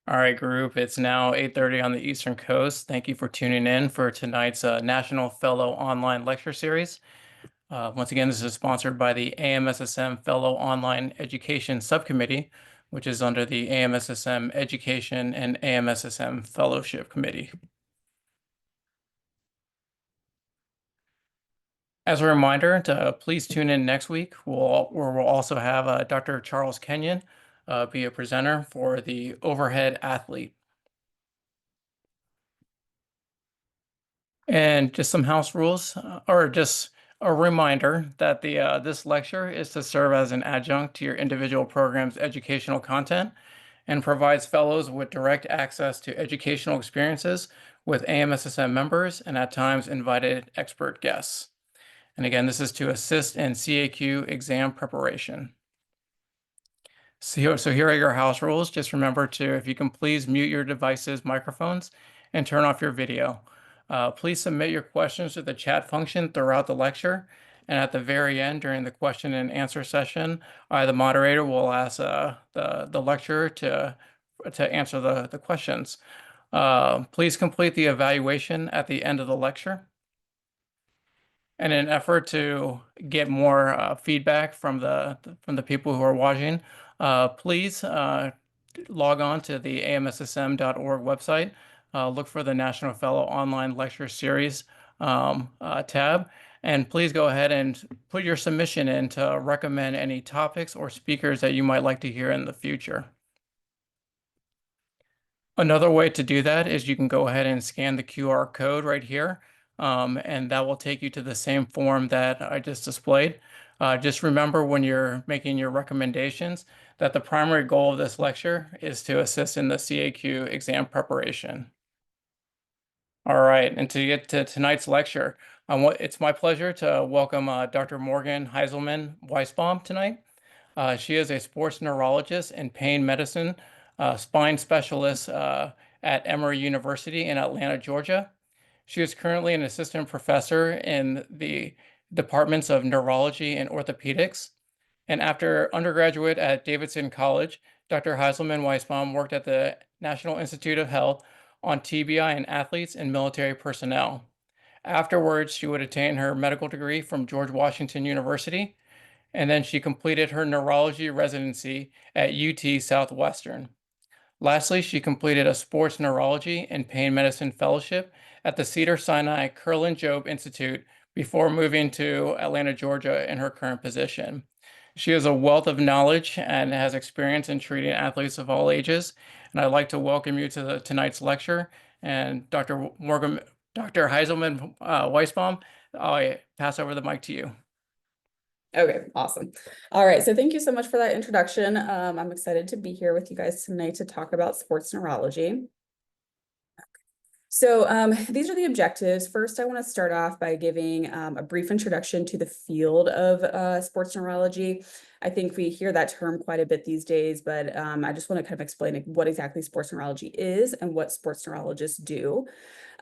All right, group, it's now 8:30 on the Eastern Coast. Thank you for tuning in for tonight's National Fellow Online Lecture Series. Once again, this is sponsored by the AMSSM Fellow Online Education Subcommittee, which is under the AMSSM Education and AMSSM Fellowship Committee. As a reminder, please tune in next week, where we'll also have Dr. Charles Kenyon be a presenter for the overhead athlete. And just some house rules, or just a reminder that this lecture is to serve as an adjunct to your individual program's educational content and provides fellows with direct access to educational experiences with AMSSM members and at times invited expert guests. And again, this is to assist in CAQ exam preparation. So here are your house rules. Just remember to, if you can please mute your devices' microphones and turn off your video. Please submit your questions to the chat function throughout the lecture. And at the very end, during the question and answer session, the moderator will ask the lecturer to answer the questions. Please complete the evaluation at the end of the lecture. And in an effort to get more feedback from the people who are watching, please log on to the amssm.org website. Look for the National Fellow Online Lecture Series tab, and please go ahead and put your submission in to recommend any topics or speakers that you might like to hear in the future. Another way to do that is you can go ahead and scan the QR code right here, and that will take you to the same form that I just displayed. Just remember when you're making your recommendations that the primary goal of this lecture is to assist in the CAQ exam preparation. All right, and to get to tonight's lecture, it's my pleasure to welcome Dr. Morgan Heinzelmann-Weisbaum tonight. She is a sports neurologist and pain medicine spine specialist at Emory University in Atlanta, Georgia. She is currently an assistant professor in the departments of neurology and orthopedics. And after undergraduate at Davidson College, Dr. Heinzelmann-Weisbaum worked at the National Institute of Health on TBI in athletes and military personnel. Afterwards, she would attain her medical degree from George Washington University, and then she completed her neurology residency at UT Southwestern. Lastly, she completed a sports neurology and pain medicine fellowship at the Cedars-Sinai Kerlan-Jobe Institute before moving to Atlanta, Georgia in her current position. She has a wealth of knowledge and has experience in treating athletes of all ages. And I'd like to welcome you to tonight's lecture. And Dr. Heinzelmann-Weisbaum, I pass over the mic to you. Okay, awesome. All right, so thank you so much for that introduction. I'm excited to be here with you guys tonight to talk about sports neurology. So these are the objectives. First, I want to start off by giving a brief introduction to the field of sports neurology. I think we hear that term quite a bit these days, but I just want to kind of explain what exactly sports neurology is and what sports neurologists do.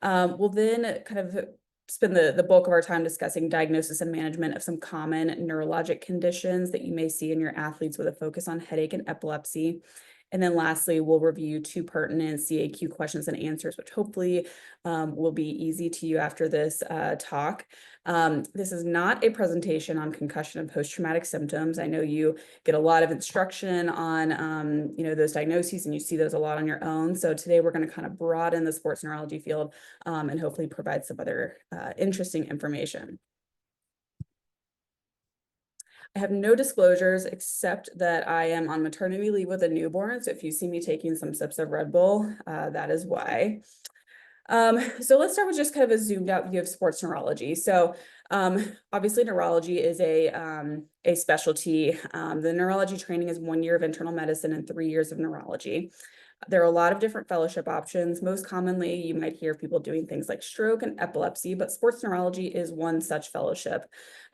We'll then kind of spend the bulk of our time discussing diagnosis and management of some common neurologic conditions that you may see in your athletes with a focus on headache and epilepsy. And then lastly, we'll review 2 pertinent CAQ questions and answers, which hopefully will be easy to you after this talk. This is not a presentation on concussion and post-traumatic symptoms. I know you get a lot of instruction on those diagnoses, and you see those a lot on your own. So today we're going to kind of broaden the sports neurology field and hopefully provide some other interesting information. I have no disclosures except that I am on maternity leave with a newborn. So if you see me taking some sips of Red Bull, that is why. So let's start with just kind of a zoomed out view of sports neurology. So obviously neurology is a specialty. The neurology training is 1 year of internal medicine and 3 years of neurology. There are a lot of different fellowship options. Most commonly, you might hear people doing things like stroke and epilepsy, but sports neurology is one such fellowship.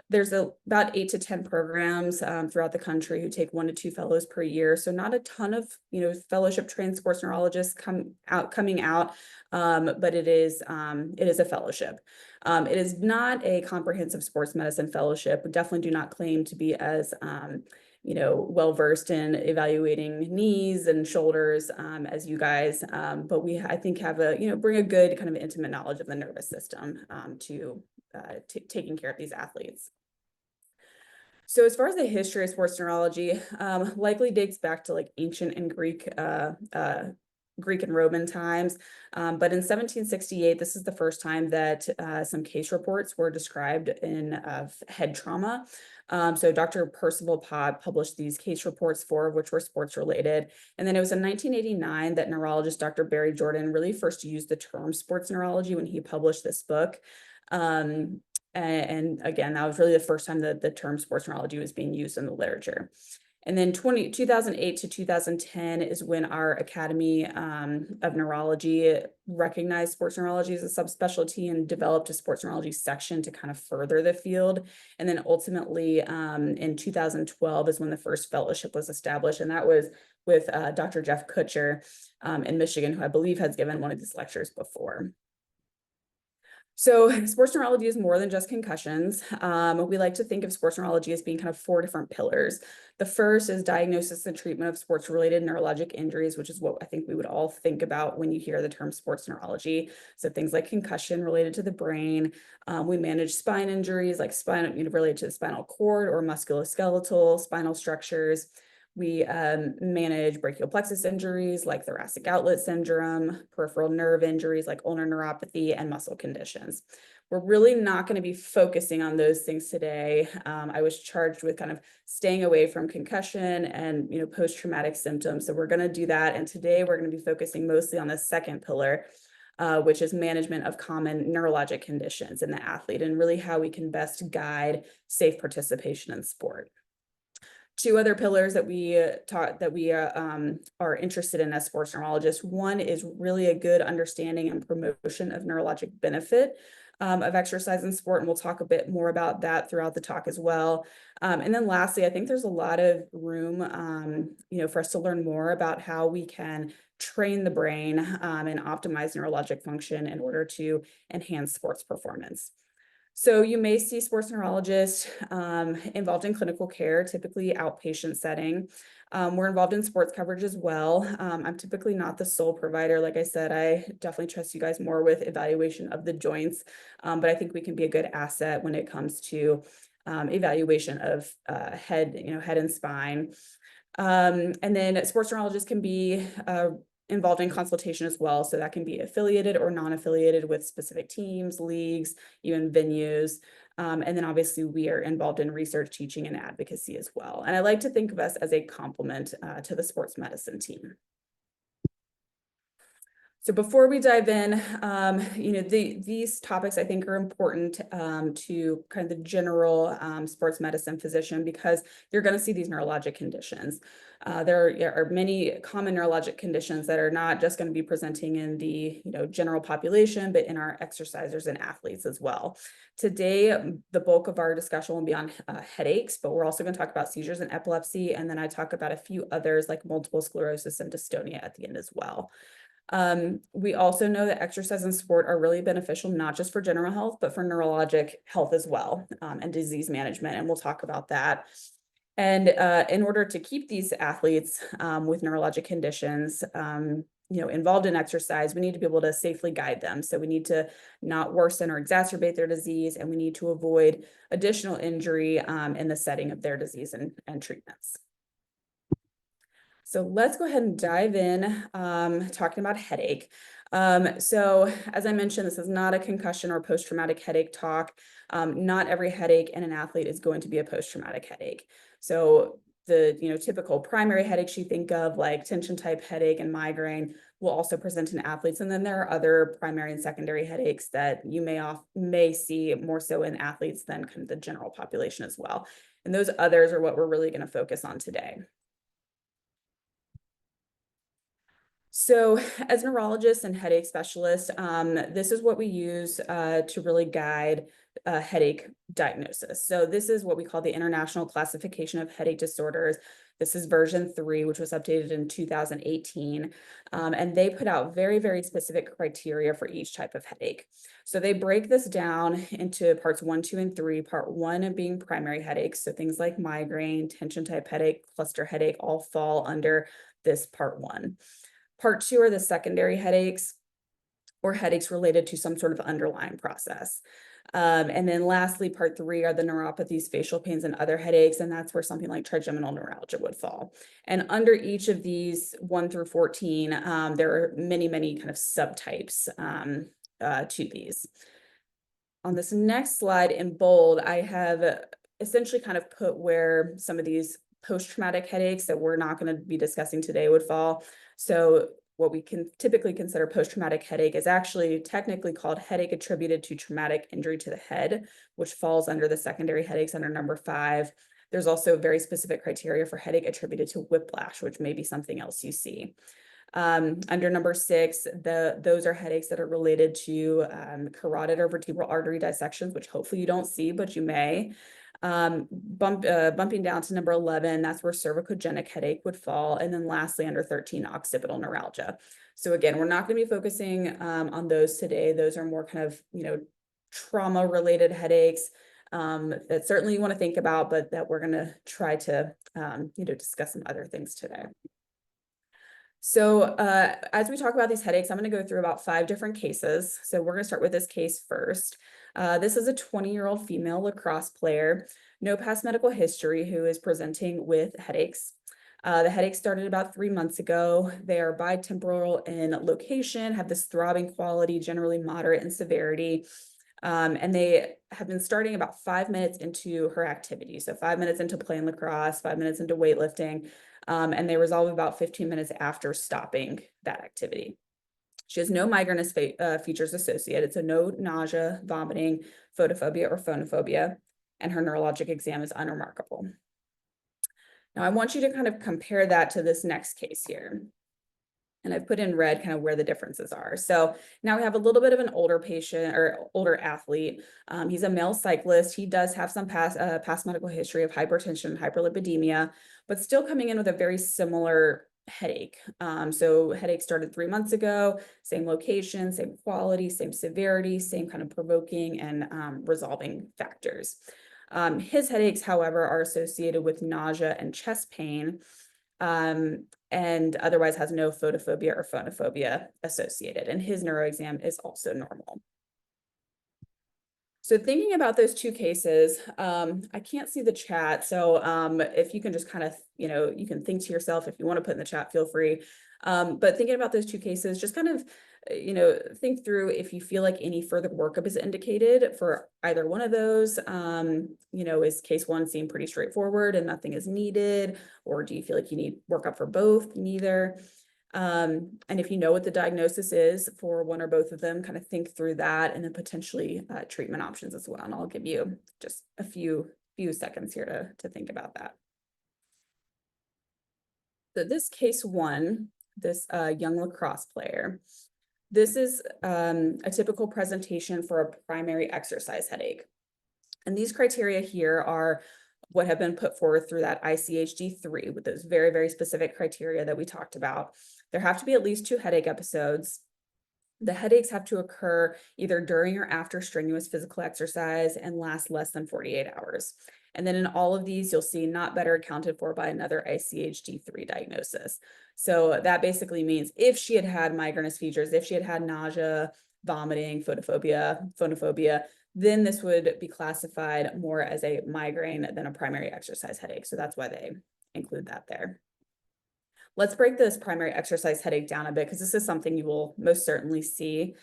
There's about 8 to 10 programs throughout the country who take 1 to 2 fellows per year. So not a ton of fellowship trained sports neurologists coming out, but it is a fellowship. It is not a comprehensive sports medicine fellowship. We definitely do not claim to be as well versed in evaluating knees and shoulders as you guys, but we, I think, have bring a good kind of intimate knowledge of the nervous system to taking care of these athletes. So as far as the history of sports neurology, likely dates back to like ancient and Greek and Roman times. But in 1768, this is the first time that some case reports were described in head trauma. So Dr. Percival Pott published these case reports, 4 of which were sports related. And then it was in 1989 that neurologist Dr. Barry Jordan really first used the term sports neurology when he published this book. And again, that was really the first time that the term sports neurology was being used in the literature. And then 2008 to 2010 is when our Academy of Neurology recognized sports neurology as a subspecialty and developed a sports neurology section to kind of further the field. And then ultimately in 2012 is when the first fellowship was established. And that was with Dr. Jeff Kutcher in Michigan, who I believe has given one of these lectures before. So sports neurology is more than just concussions. We like to think of sports neurology as being kind of 4 different pillars. The first is diagnosis and treatment of sports-related neurologic injuries, which is what I think we would all think about when you hear the term sports neurology. So things like concussion related to the brain. We manage spine injuries like related to the spinal cord or musculoskeletal spinal structures. We manage brachial plexus injuries like thoracic outlet syndrome, peripheral nerve injuries like ulnar neuropathy, and muscle conditions. We're really not going to be focusing on those things today. I was charged with kind of staying away from concussion and post-traumatic symptoms. So we're going to do that. And today we're going to be focusing mostly on the second pillar, which is management of common neurologic conditions in the athlete and really how we can best guide safe participation in sport. 2 other pillars that we are interested in as sports neurologists. One is really a good understanding and promotion of neurologic benefit of exercise in sport, and we'll talk a bit more about that throughout the talk as well. And then lastly, I think there's a lot of room, for us to learn more about how we can train the brain and optimize neurologic function in order to enhance sports performance. So you may see sports neurologists involved in clinical care, typically outpatient setting. We're involved in sports coverage as well. I'm typically not the sole provider. Like I said, I definitely trust you guys more with evaluation of the joints, but I think we can be a good asset when it comes to evaluation of head and spine. And then sports neurologists can be involved in consultation as well. So that can be affiliated or non-affiliated with specific teams, leagues, even venues. And then obviously we are involved in research, teaching, and advocacy as well. And I like to think of us as a complement to the sports medicine team. So before we dive in, these topics I think are important to kind of the general sports medicine physician because you're going to see these neurologic conditions. There are many common neurologic conditions that are not just going to be presenting in the general population, but in our exercisers and athletes as well. Today, the bulk of our discussion will be on headaches, but we're also going to talk about seizures and epilepsy, and then I talk about a few others like multiple sclerosis and dystonia at the end as well. We also know that exercise and sport are really beneficial, not just for general health, but for neurologic health as well, and disease management. And we'll talk about that. And in order to keep these athletes with neurologic conditions, involved in exercise, we need to be able to safely guide them. So we need to not worsen or exacerbate their disease, and we need to avoid additional injury in the setting of their disease and treatments. So let's go ahead and dive in talking about headache. So as I mentioned, this is not a concussion or post-traumatic headache talk. Not every headache in an athlete is going to be a post-traumatic headache. So the typical primary headaches you think of like tension type headache and migraine will also present in athletes. And then there are other primary and secondary headaches that you may see more so in athletes than kind of the general population as well. And those others are what we're really going to focus on today. So as neurologists and headache specialists, this is what we use to really guide headache diagnosis. So this is what we call the International Classification of Headache Disorders. This is version 3, which was updated in 2018. And they put out very, very specific criteria for each type of headache. So they break this down into parts 1, 2, and 3. Part 1 being primary headaches. So things like migraine, tension type headache, cluster headache all fall under this part 1. Part 2 are the secondary headaches, or headaches related to some sort of underlying process. And then lastly, part 3 are the neuropathies, facial pains, and other headaches. And that's where something like trigeminal neuralgia would fall. And under each of these 1 through 14, there are many, many kind of subtypes to these. On this next slide in bold, I have essentially kind of put where some of these post-traumatic headaches that we're not going to be discussing today would fall. So what we can typically consider post-traumatic headache is actually technically called headache attributed to traumatic injury to the head, which falls under the secondary headaches under number 5. There's also very specific criteria for headache attributed to whiplash, which may be something else you see. Under number 6, those are headaches that are related to carotid or vertebral artery dissections, which hopefully you don't see, but you may. Bumping down to number 11, that's where cervicogenic headache would fall. And then lastly, under 13, occipital neuralgia. So again, we're not going to be focusing on those today. Those are more kind of, trauma related headaches that certainly you want to think about, but that we're going to try to, discuss some other things today. So as we talk about these headaches, I'm going to go through about 5 different cases. So we're going to start with this case first. This is a 20-year-old female lacrosse player, no past medical history, who is presenting with headaches. The headaches started about 3 months ago. They are bitemporal in location, have this throbbing quality, generally moderate in severity. And they have been starting about 5 minutes into her activity. So 5 minutes into playing lacrosse, 5 minutes into weightlifting, and they resolve about 15 minutes after stopping that activity. She has no migrainous features associated, so no nausea, vomiting, photophobia, or phonophobia, and her neurologic exam is unremarkable. Now, I want you to kind of compare that to this next case here. And I've put in red kind of where the differences are. So now we have a little bit of an older patient or older athlete. He's a male cyclist. He does have some past medical history of hypertension and hyperlipidemia, but still coming in with a very similar headache. So headache started 3 months ago, same location, same quality, same severity, same kind of provoking and resolving factors. His headaches, however, are associated with nausea and chest pain. And otherwise has no photophobia or phonophobia associated. And his neuro exam is also normal. So thinking about those 2 cases, I can't see the chat. So if you can just kind of, you can think to yourself, if you want to put in the chat, feel free. But thinking about those 2 cases, just kind of, think through if you feel like any further workup is indicated for either one of those. Is case 1 seem pretty straightforward and nothing is needed? Or do you feel like you need workup for both? Neither. And if you know what the diagnosis is for one or both of them, kind of think through that and then potentially treatment options as well. And I'll give you just a few seconds here to think about that. So this case 1, this young lacrosse player, this is a typical presentation for a primary exercise headache. And these criteria here are what have been put forward through that ICHD-3 with those very, very specific criteria that we talked about. There have to be at least 2 headache episodes. The headaches have to occur either during or after strenuous physical exercise and last less than 48 hours. And then in all of these, you'll see not better accounted for by another ICHD-3 diagnosis. So that basically means if she had had migrainous features, if she had had nausea, vomiting, photophobia, phonophobia, then this would be classified more as a migraine than a primary exercise headache. So that's why they include that there. Let's break this primary exercise headache down a bit because this is something you will most certainly see.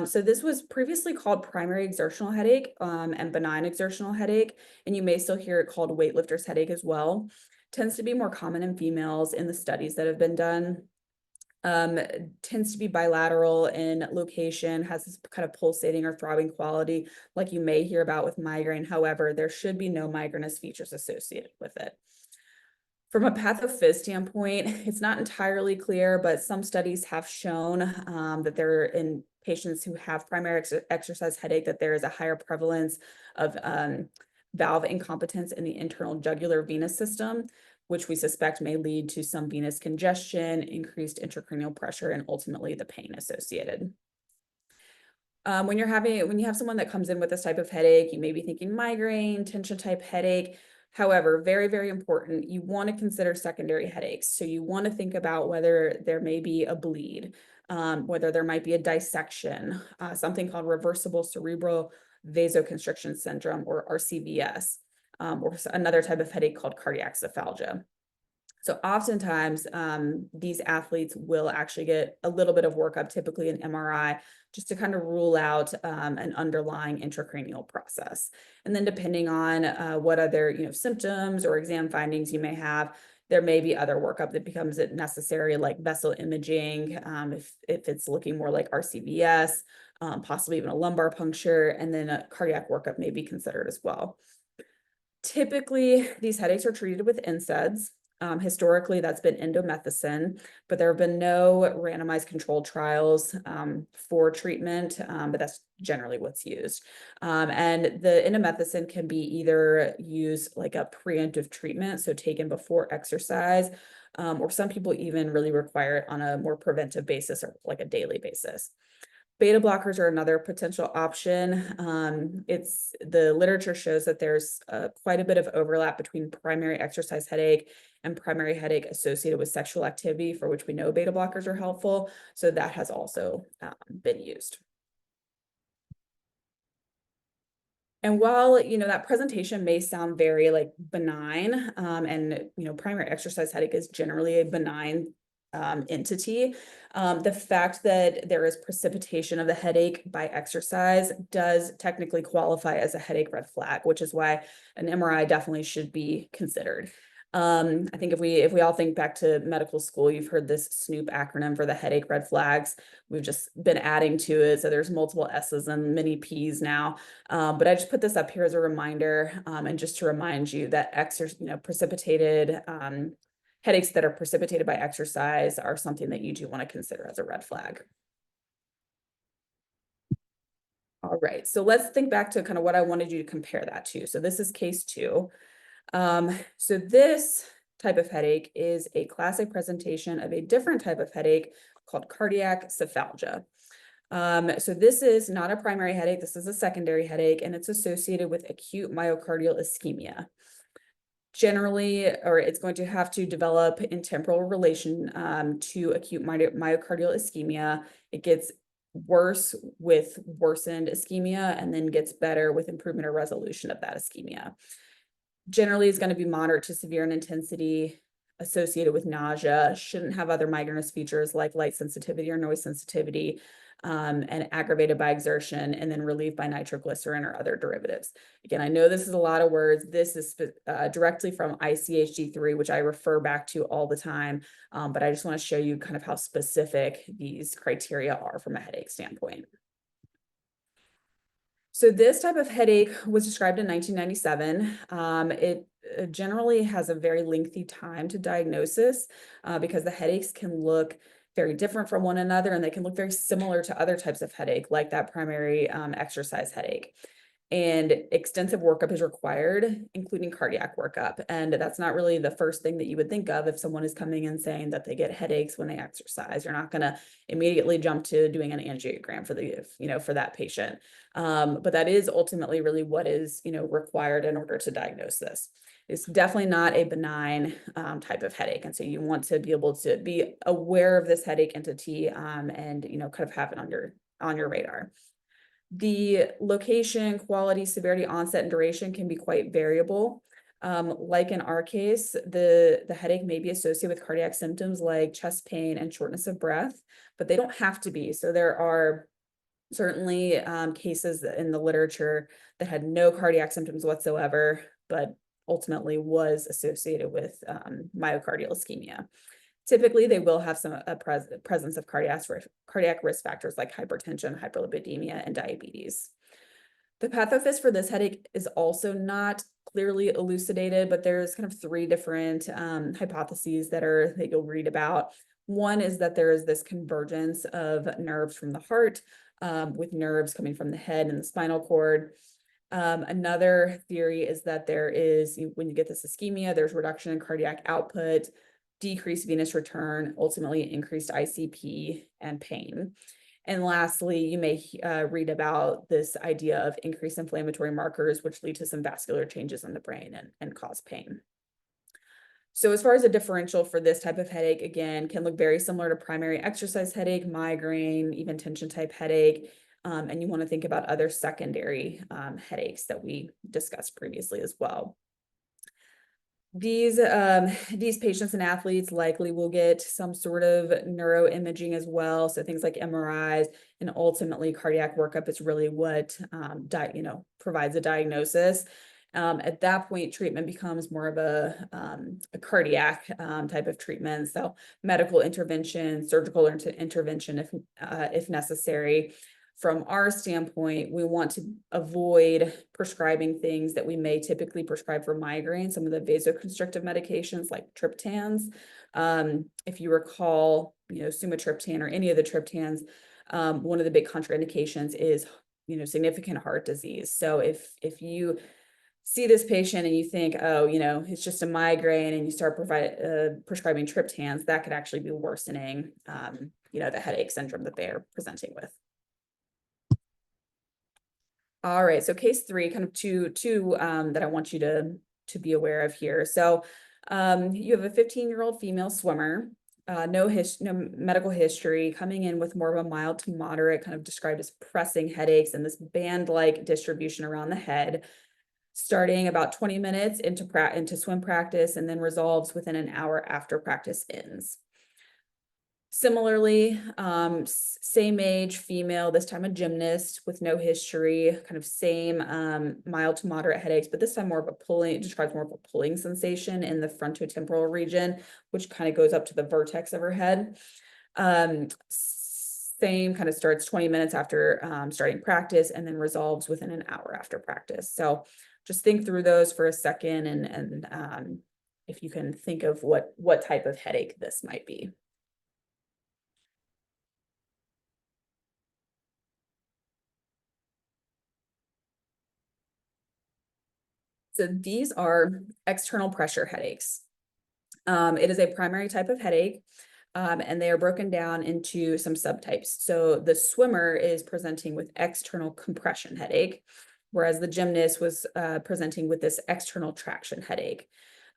So this was previously called primary exertional headache and benign exertional headache, and you may still hear it called weightlifter's headache as well. Tends to be more common in females in the studies that have been done. Tends to be bilateral in location, has this kind of pulsating or throbbing quality like you may hear about with migraine. However, there should be no migrainous features associated with it. From a pathophys standpoint, it's not entirely clear, but some studies have shown that there in patients who have primary exercise headache, that there is a higher prevalence of valve incompetence in the internal jugular venous system. which we suspect may lead to some venous congestion, increased intracranial pressure, and ultimately the pain associated. When you have someone that comes in with this type of headache, you may be thinking migraine, tension type headache. However, very, very important, you want to consider secondary headaches. So you want to think about whether there may be a bleed, whether there might be a dissection, something called reversible cerebral vasoconstriction syndrome, or RCVS, or another type of headache called cardiac cephalgia. So oftentimes, these athletes will actually get a little bit of workup, typically an MRI, just to kind of rule out an underlying intracranial process. And then depending on what other symptoms or exam findings you may have, there may be other workup that becomes necessary, like vessel imaging, if it's looking more like RCVS, possibly even a lumbar puncture, and then a cardiac workup may be considered as well. Typically, these headaches are treated with NSAIDs. Historically, that's been indomethacin, but there have been no randomized controlled trials for treatment, but that's generally what's used. And the indomethacin can be either used like a preemptive treatment, so taken before exercise, or some people even really require it on a more preventive basis or like a daily basis. Beta blockers are another potential option. The literature shows that there's quite a bit of overlap between primary exercise headache and primary headache associated with sexual activity, for which we know beta blockers are helpful. So that has also been used. And while, that presentation may sound very like benign, and, primary exercise headache is generally a benign entity, the fact that there is precipitation of the headache by exercise does technically qualify as a headache red flag, which is why an MRI definitely should be considered. I think if we all think back to medical school, you've heard this SNOOP acronym for the headache red flags. We've just been adding to it, so there's multiple S's and many P's now. But I just put this up here as a reminder, and just to remind you that precipitated headaches that are precipitated by exercise are something that you do want to consider as a red flag. All right, so let's think back to kind of what I wanted you to compare that to. So this is case 2. So this type of headache is a classic presentation of a different type of headache called cardiac cephalgia. So this is not a primary headache, this is a secondary headache, and it's associated with acute myocardial ischemia. Generally, or it's going to have to develop in temporal relation to acute myocardial ischemia. It gets worse with worsened ischemia and then gets better with improvement or resolution of that ischemia. Generally, it's going to be moderate to severe in intensity, associated with nausea, shouldn't have other migrainous features like light sensitivity or noise sensitivity, and aggravated by exertion, and then relieved by nitroglycerin or other derivatives. Again, I know this is a lot of words. This is directly from ICHG3, which I refer back to all the time, but I just want to show you kind of how specific these criteria are from a headache standpoint. So this type of headache was described in 1997. It generally has a very lengthy time to diagnosis because the headaches can look very different from one another, and they can look very similar to other types of headache, like that primary exercise headache. And extensive workup is required, including cardiac workup. And that's not really the first thing that you would think of if someone is coming in saying that they get headaches when they exercise. You're not going to immediately jump to doing an angiogram for that patient. But that is ultimately really what is, required in order to diagnose this. It's definitely not a benign type of headache. And so you want to be able to be aware of this headache entity and, kind of have it on your radar. The location, quality, severity, onset, and duration can be quite variable. Like in our case, the headache may be associated with cardiac symptoms like chest pain and shortness of breath, but they don't have to be. So there are certainly cases in the literature that had no cardiac symptoms whatsoever, but ultimately was associated with myocardial ischemia. Typically, they will have some presence of cardiac risk factors like hypertension, hyperlipidemia, and diabetes. The pathophys for this headache is also not clearly elucidated, but there's kind of 3 different hypotheses that you'll read about. One is that there is this convergence of nerves from the heart with nerves coming from the head and the spinal cord. Another theory is that there is, when you get this ischemia, there's reduction in cardiac output, decreased venous return, ultimately increased ICP and pain. And lastly, you may read about this idea of increased inflammatory markers, which lead to some vascular changes in the brain and cause pain. So as far as a differential for this type of headache, again, can look very similar to primary exercise headache, migraine, even tension type headache. And you want to think about other secondary headaches that we discussed previously as well. These patients and athletes likely will get some sort of neuroimaging as well. So things like MRIs and ultimately cardiac workup is really what provides a diagnosis. At that point, treatment becomes more of a cardiac type of treatment. So medical intervention, surgical intervention if necessary. From our standpoint, we want to avoid prescribing things that we may typically prescribe for migraine, some of the vasoconstrictive medications like triptans. If you recall, sumatriptan or any of the triptans, one of the big contraindications is, significant heart disease. So if you see this patient and you think, oh, it's just a migraine, and you start prescribing triptans, that could actually be worsening, the headache syndrome that they're presenting with. All right, so case 3, kind of two that I want you to be aware of here. So you have a 15-year-old female swimmer, no medical history, coming in with more of a mild to moderate, kind of described as pressing headaches and this band-like distribution around the head, starting about 20 minutes into swim practice, and then resolves within an hour after practice ends. Similarly, same age, female, this time a gymnast with no history, kind of same mild to moderate headaches, but this time more of a pulling, describes more of a pulling sensation in the frontotemporal region, which kind of goes up to the vertex of her head. Same, kind of starts 20 minutes after starting practice and then resolves within an hour after practice. So just think through those for a second, and if you can think of what type of headache this might be. So these are external pressure headaches. It is a primary type of headache, and they are broken down into some subtypes. So the swimmer is presenting with external compression headache, whereas the gymnast was presenting with this external traction headache.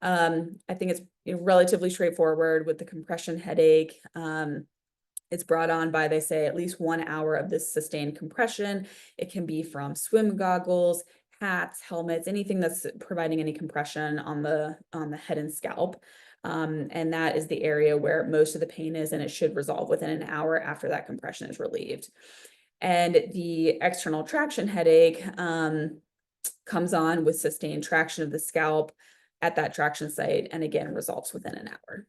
I think it's relatively straightforward with the compression headache. It's brought on by, they say, at least 1 hour of this sustained compression. It can be from swim goggles, hats, helmets, anything that's providing any compression on the head and scalp. And that is the area where most of the pain is, and it should resolve within an hour after that compression is relieved. And the external traction headache comes on with sustained traction of the scalp at that traction site, and again resolves within an hour.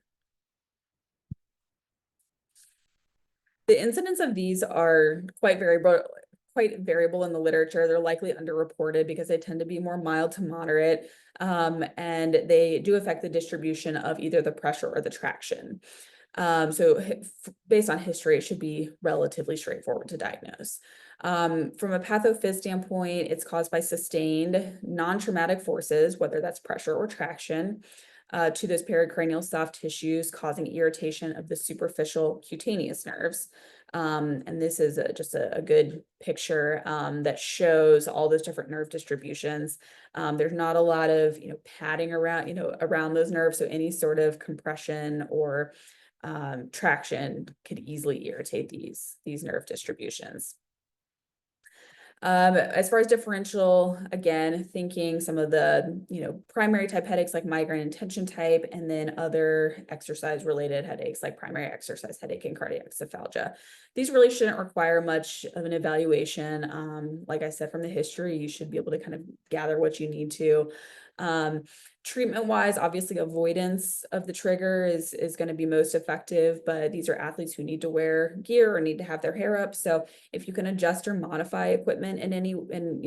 The incidence of these are quite variable in the literature. They're likely underreported because they tend to be more mild to moderate, and they do affect the distribution of either the pressure or the traction. So based on history, it should be relatively straightforward to diagnose. From a pathophys standpoint, it's caused by sustained non-traumatic forces, whether that's pressure or traction, to those pericranial soft tissues, causing irritation of the superficial cutaneous nerves. And this is just a good picture that shows all those different nerve distributions. There's not a lot of padding around those nerves, so any sort of compression or traction could easily irritate these nerve distributions. As far as differential, again, thinking some of the primary type headaches like migraine and tension type, and then other exercise related headaches like primary exercise headache and cardiac cephalgia. These really shouldn't require much of an evaluation. Like I said, from the history, you should be able to kind of gather what you need to. Treatment wise, obviously avoidance of the trigger is going to be most effective, but these are athletes who need to wear gear or need to have their hair up. So if you can adjust or modify equipment in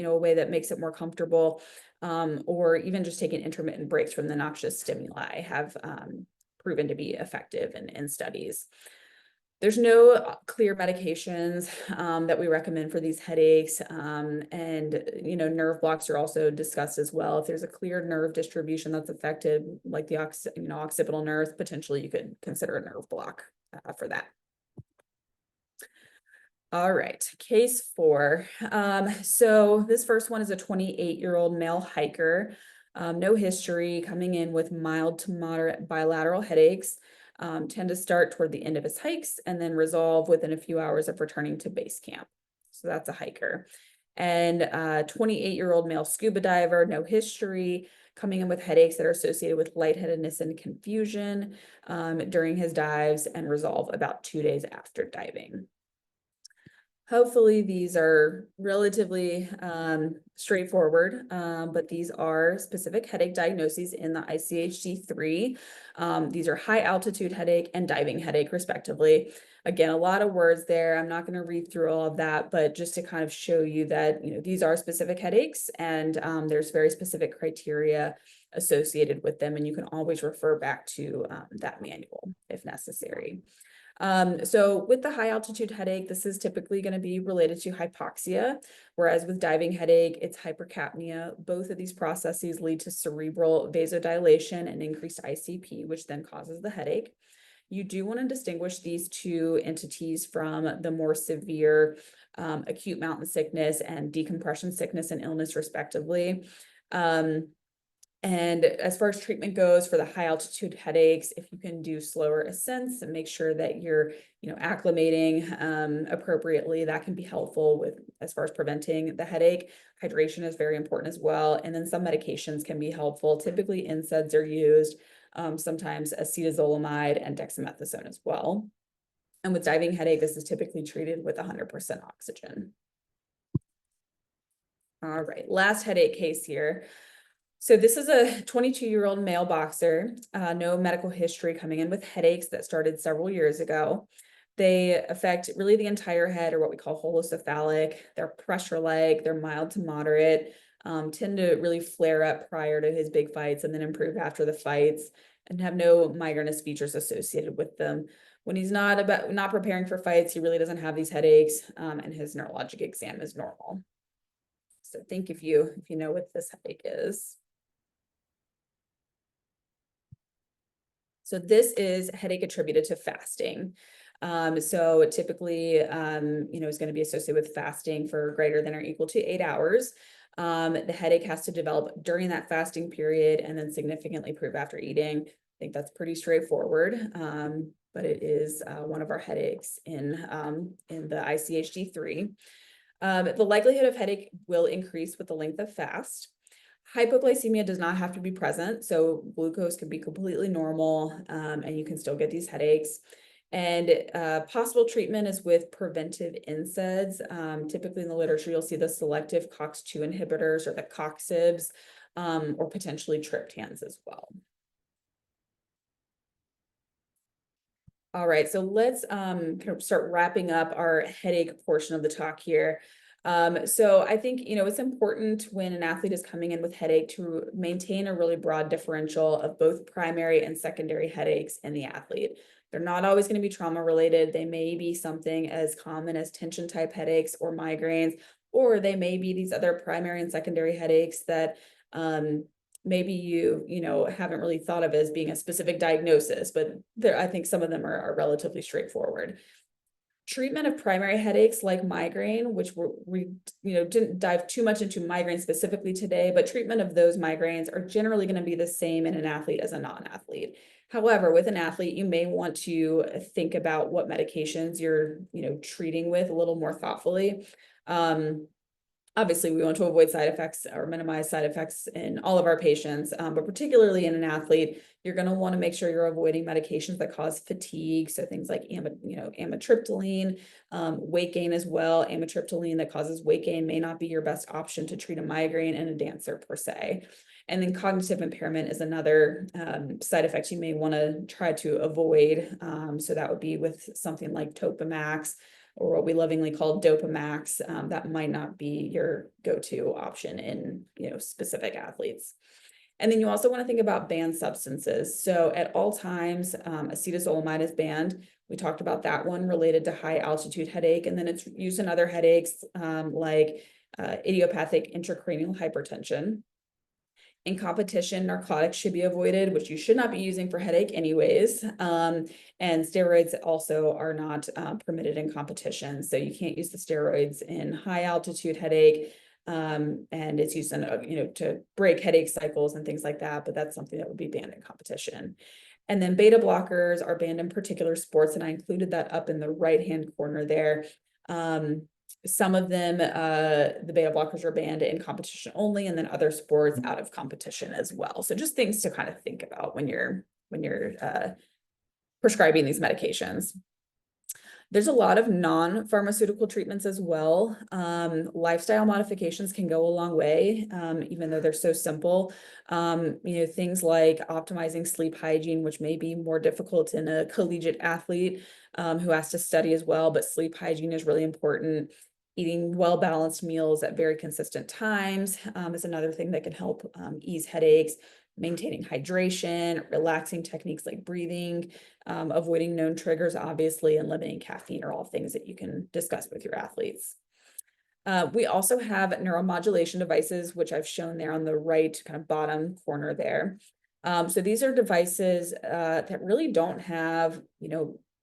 a way that makes it more comfortable, or even just taking intermittent breaks from the noxious stimuli have proven to be effective in studies. There's no clear medications that we recommend for these headaches. And, nerve blocks are also discussed as well. If there's a clear nerve distribution that's affected, like the occipital nerve, potentially you could consider a nerve block for that. All right, case 4. So this first one is a 28-year-old male hiker. No history, coming in with mild to moderate bilateral headaches. Tend to start toward the end of his hikes and then resolve within a few hours of returning to base camp. So that's a hiker. And 28-year-old male scuba diver, no history, coming in with headaches that are associated with lightheadedness and confusion during his dives and resolve about 2 days after diving. Hopefully these are relatively straightforward, but these are specific headache diagnoses in the ICHD-3. These are high altitude headache and diving headache respectively. Again, a lot of words there. I'm not going to read through all of that, but just to kind of show you that, these are specific headaches and there's very specific criteria associated with them. And you can always refer back to that manual if necessary. So with the high altitude headache, this is typically going to be related to hypoxia, whereas with diving headache, it's hypercapnia. Both of these processes lead to cerebral vasodilation and increased ICP, which then causes the headache. You do want to distinguish these two entities from the more severe acute mountain sickness and decompression sickness and illness, respectively. And as far as treatment goes for the high altitude headaches, if you can do slower ascents and make sure that you're, acclimating appropriately, that can be helpful with as far as preventing the headache. Hydration is very important as well. And then some medications can be helpful. Typically NSAIDs are used, sometimes acetazolamide and dexamethasone as well. And with diving headache, this is typically treated with 100% oxygen. All right, last headache case here. So this is a 22-year-old male boxer, no medical history, coming in with headaches that started several years ago. They affect really the entire head, or what we call holocephalic. They're pressure-like, they're mild to moderate, tend to really flare up prior to his big fights and then improve after the fights, and have no migrainous features associated with them. When he's not preparing for fights, he really doesn't have these headaches, and his neurologic exam is normal. So think if you know what this headache is. So this is headache attributed to fasting. So typically, is going to be associated with fasting for greater than or equal to 8 hours. The headache has to develop during that fasting period and then significantly improve after eating. I think that's pretty straightforward, but it is one of our headaches in the ICHD-3. The likelihood of headache will increase with the length of fast. Hypoglycemia does not have to be present, so glucose can be completely normal, and you can still get these headaches. And possible treatment is with preventive NSAIDs. Typically in the literature, you'll see the selective COX-2 inhibitors or the COX-IBs, or potentially triptans as well. All right, so let's kind of start wrapping up our headache portion of the talk here. So I think, it's important when an athlete is coming in with headache to maintain a really broad differential of both primary and secondary headaches in the athlete. They're not always going to be trauma related. They may be something as common as tension type headaches or migraines, or they may be these other primary and secondary headaches that maybe you haven't really thought of as being a specific diagnosis, but I think some of them are relatively straightforward. Treatment of primary headaches like migraine, which we didn't dive too much into migraine specifically today, but treatment of those migraines are generally going to be the same in an athlete as a non-athlete. However, with an athlete, you may want to think about what medications you're treating with a little more thoughtfully. Obviously, we want to avoid side effects or minimize side effects in all of our patients, but particularly in an athlete, you're going to want to make sure you're avoiding medications that cause fatigue. So things like amitriptyline, weight gain as well. Amitriptyline that causes weight gain may not be your best option to treat a migraine in a dancer per se. And then cognitive impairment is another side effect you may want to try to avoid. So that would be with something like Topamax, or what we lovingly call Dopamax. That might not be your go-to option in specific athletes. And then you also want to think about banned substances. So at all times, acetazolamide is banned. We talked about that one related to high altitude headache, and then it's used in other headaches like idiopathic intracranial hypertension. In competition, narcotics should be avoided, which you should not be using for headache anyways. And steroids also are not permitted in competition. So you can't use the steroids in high altitude headache. And it's used in, to break headache cycles and things like that, but that's something that would be banned in competition. And then beta blockers are banned in particular sports, and I included that up in the right-hand corner there. Some of them, the beta blockers are banned in competition only, and then other sports out of competition as well. So just things to kind of think about when you're prescribing these medications. There's a lot of non-pharmaceutical treatments as well. Lifestyle modifications can go a long way, even though they're so simple. Things like optimizing sleep hygiene, which may be more difficult in a collegiate athlete who has to study as well, but sleep hygiene is really important. Eating well-balanced meals at very consistent times is another thing that can help ease headaches. Maintaining hydration, relaxing techniques like breathing, avoiding known triggers, obviously, and limiting caffeine are all things that you can discuss with your athletes. We also have neuromodulation devices, which I've shown there on the right kind of bottom corner there. So these are devices that really don't have,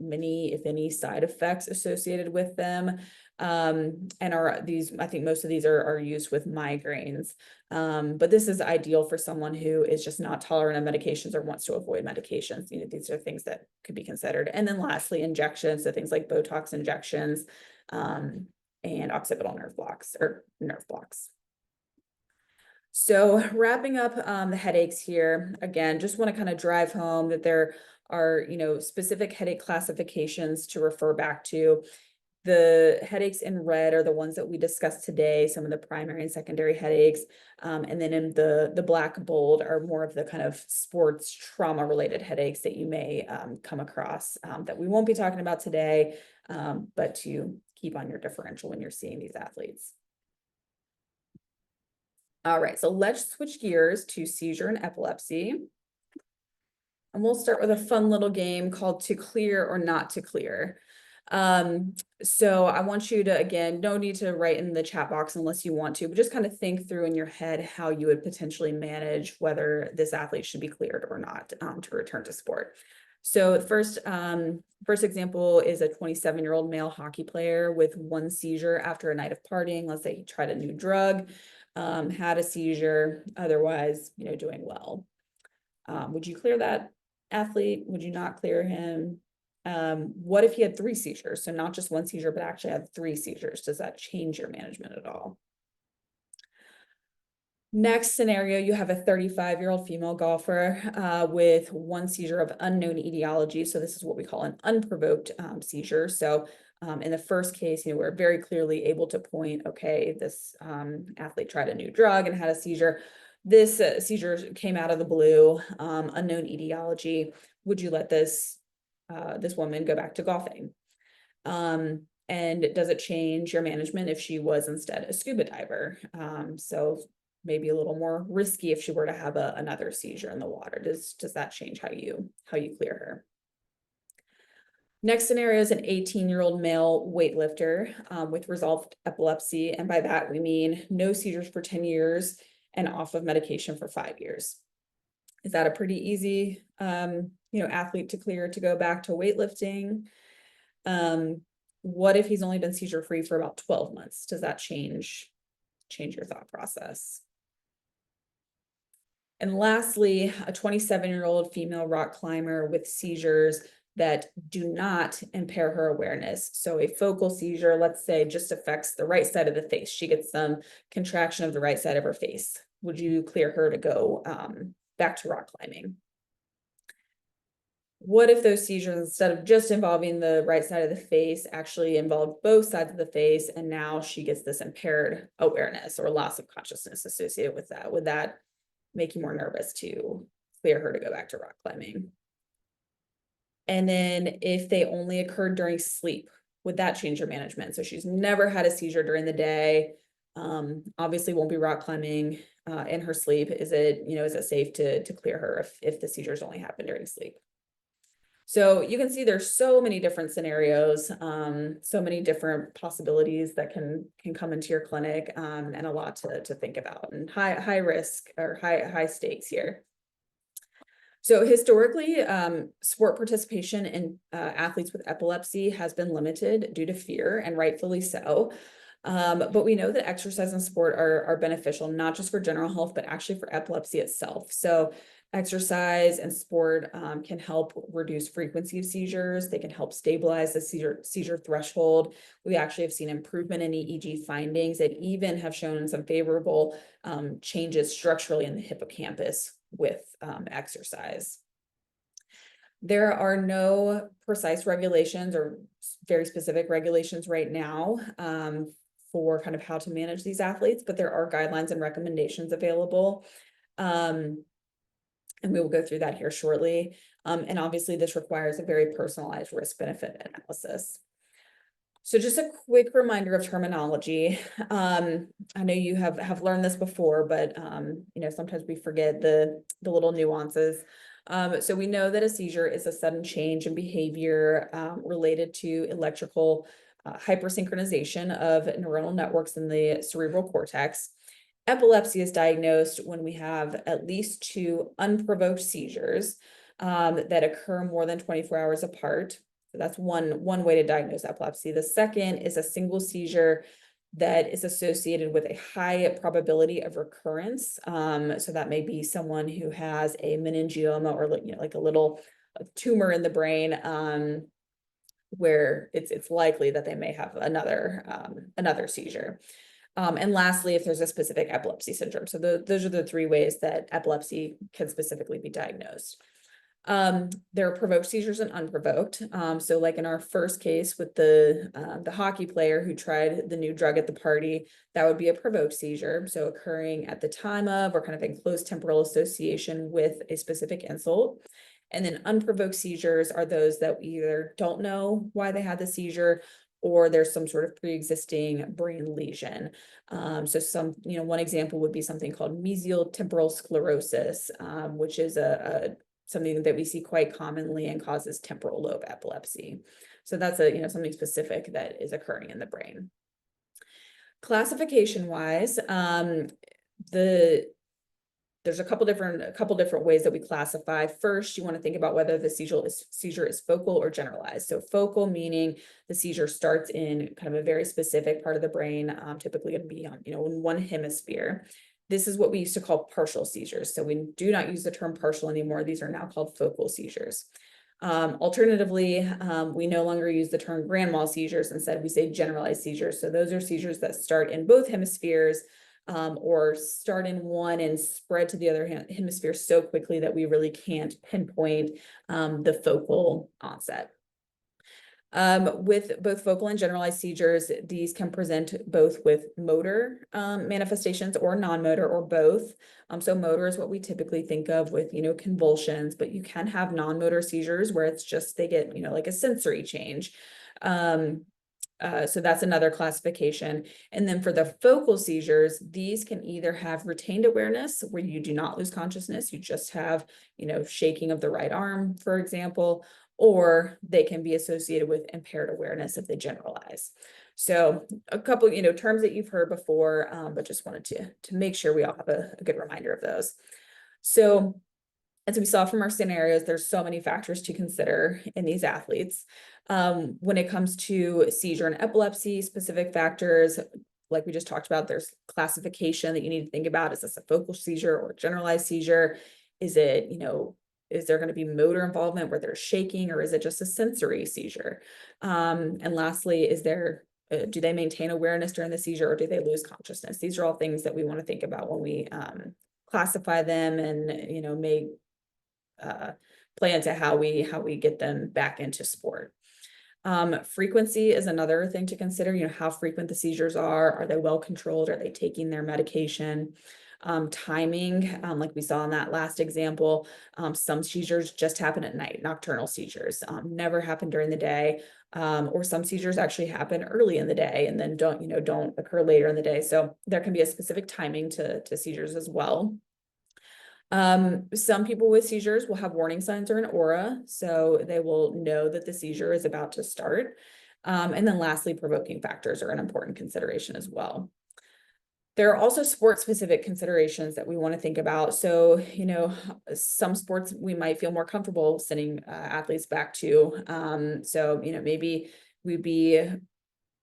many, if any, side effects associated with them. And I think most of these are used with migraines. But this is ideal for someone who is just not tolerant of medications or wants to avoid medications. These are things that could be considered. And then lastly, injections, so things like Botox injections, and occipital nerve blocks. So wrapping up the headaches here, again, just want to kind of drive home that there are, specific headache classifications to refer back to. The headaches in red are the ones that we discussed today, some of the primary and secondary headaches. And then in the black bold are more of the kind of sports trauma related headaches that you may come across that we won't be talking about today, but to keep on your differential when you're seeing these athletes. All right, so let's switch gears to seizure and epilepsy. And we'll start with a fun little game called To Clear or Not to Clear. So I want you to, again, no need to write in the chat box unless you want to, but just kind of think through in your head how you would potentially manage whether this athlete should be cleared or not to return to sport. So first example is a 27-year-old male hockey player with one seizure after a night of partying. Let's say he tried a new drug, had a seizure, otherwise, doing well. Would you clear that athlete? Would you not clear him? What if he had 3 seizures? So not just one seizure, but actually had 3 seizures. Does that change your management at all? Next scenario, you have a 35-year-old female golfer with one seizure of unknown etiology. So this is what we call an unprovoked seizure. So in the first case, we're very clearly able to point, okay, this athlete tried a new drug and had a seizure. This seizure came out of the blue, unknown etiology. Would you let this woman go back to golfing? And does it change your management if she was instead a scuba diver? So maybe a little more risky if she were to have another seizure in the water. Does that change how you clear her? Next scenario is an 18-year-old male weightlifter with resolved epilepsy. And by that, we mean no seizures for 10 years and off of medication for 5 years. Is that a pretty easy, athlete to clear to go back to weightlifting? What if he's only been seizure-free for about 12 months? Does that change your thought process? And lastly, a 27-year-old female rock climber with seizures that do not impair her awareness. So a focal seizure, let's say, just affects the right side of the face. She gets some contraction of the right side of her face. Would you clear her to go back to rock climbing? What if those seizures, instead of just involving the right side of the face, actually involved both sides of the face, and now she gets this impaired awareness or loss of consciousness associated with that? Would that make you more nervous to clear her to go back to rock climbing? And then if they only occurred during sleep, would that change your management? So she's never had a seizure during the day, obviously won't be rock climbing, in her sleep? Is it, is it safe to clear her if the seizures only happen during sleep? So you can see there's so many different scenarios, so many different possibilities that can come into your clinic, and a lot to think about, and high risk or high stakes here. So historically, sport participation in athletes with epilepsy has been limited due to fear, and rightfully so. But we know that exercise and sport are beneficial, not just for general health, but actually for epilepsy itself. So exercise and sport can help reduce frequency of seizures. They can help stabilize the seizure threshold. We actually have seen improvement in EEG findings that even have shown some favorable changes structurally in the hippocampus with exercise. There are no precise regulations or very specific regulations right now for kind of how to manage these athletes, but there are guidelines and recommendations available. And we will go through that here shortly. And obviously this requires a very personalized risk-benefit analysis. So just a quick reminder of terminology. I know you have learned this before, but sometimes we forget the little nuances. So we know that a seizure is a sudden change in behavior related to electrical hypersynchronization of neuronal networks in the cerebral cortex. Epilepsy is diagnosed when we have at least 2 unprovoked seizures that occur more than 24 hours apart. So that's one way to diagnose epilepsy. The second is a single seizure that is associated with a high probability of recurrence. So that may be someone who has a meningioma or like a little tumor in the brain, where it's likely that they may have another seizure. And lastly, if there's a specific epilepsy syndrome. So those are the 3 ways that epilepsy can specifically be diagnosed. There are provoked seizures and unprovoked. So like in our first case with the hockey player who tried the new drug at the party, that would be a provoked seizure. So occurring at the time of or kind of in close temporal association with a specific insult. And then unprovoked seizures are those that we either don't know why they had the seizure or there's some sort of pre-existing brain lesion. So one example would be something called mesial temporal sclerosis, which is something that we see quite commonly and causes temporal lobe epilepsy. So that's something specific that is occurring in the brain. Classification wise, there's a couple different ways that we classify. First, you want to think about whether the seizure is focal or generalized. So focal meaning the seizure starts in kind of a very specific part of the brain, typically going to be on, in one hemisphere. This is what we used to call partial seizures. So we do not use the term partial anymore. These are now called focal seizures. Alternatively, we no longer use the term grand mal seizures. Instead, we say generalized seizures. So those are seizures that start in both hemispheres, or start in one and spread to the other hemisphere so quickly that we really can't pinpoint the focal onset. With both focal and generalized seizures, these can present both with motor manifestations or non-motor or both. So motor is what we typically think of with, convulsions, but you can have non-motor seizures where it's just they get, like a sensory change. So that's another classification. And then for the focal seizures, these can either have retained awareness where you do not lose consciousness, you just have, shaking of the right arm, for example, or they can be associated with impaired awareness if they generalize. So a couple, terms that you've heard before, but just wanted to make sure we all have a good reminder of those. So as we saw from our scenarios, there's so many factors to consider in these athletes. When it comes to seizure and epilepsy, specific factors, like we just talked about, there's classification that you need to think about. Is this a focal seizure or a generalized seizure? Is it, is there going to be motor involvement where they're shaking, or is it just a sensory seizure? And lastly, do they maintain awareness during the seizure, or do they lose consciousness? These are all things that we want to think about when we classify them and, may plan to how we get them back into sport. Frequency is another thing to consider, how frequent the seizures are they well controlled? Are they taking their medication? Timing, like we saw in that last example, some seizures just happen at night, nocturnal seizures, never happen during the day. Or some seizures actually happen early in the day and then don't occur later in the day. So there can be a specific timing to seizures as well. Some people with seizures will have warning signs or an aura, so they will know that the seizure is about to start. And then lastly, provoking factors are an important consideration as well. There are also sport-specific considerations that we want to think about. So, some sports we might feel more comfortable sending athletes back to. So, maybe we'd be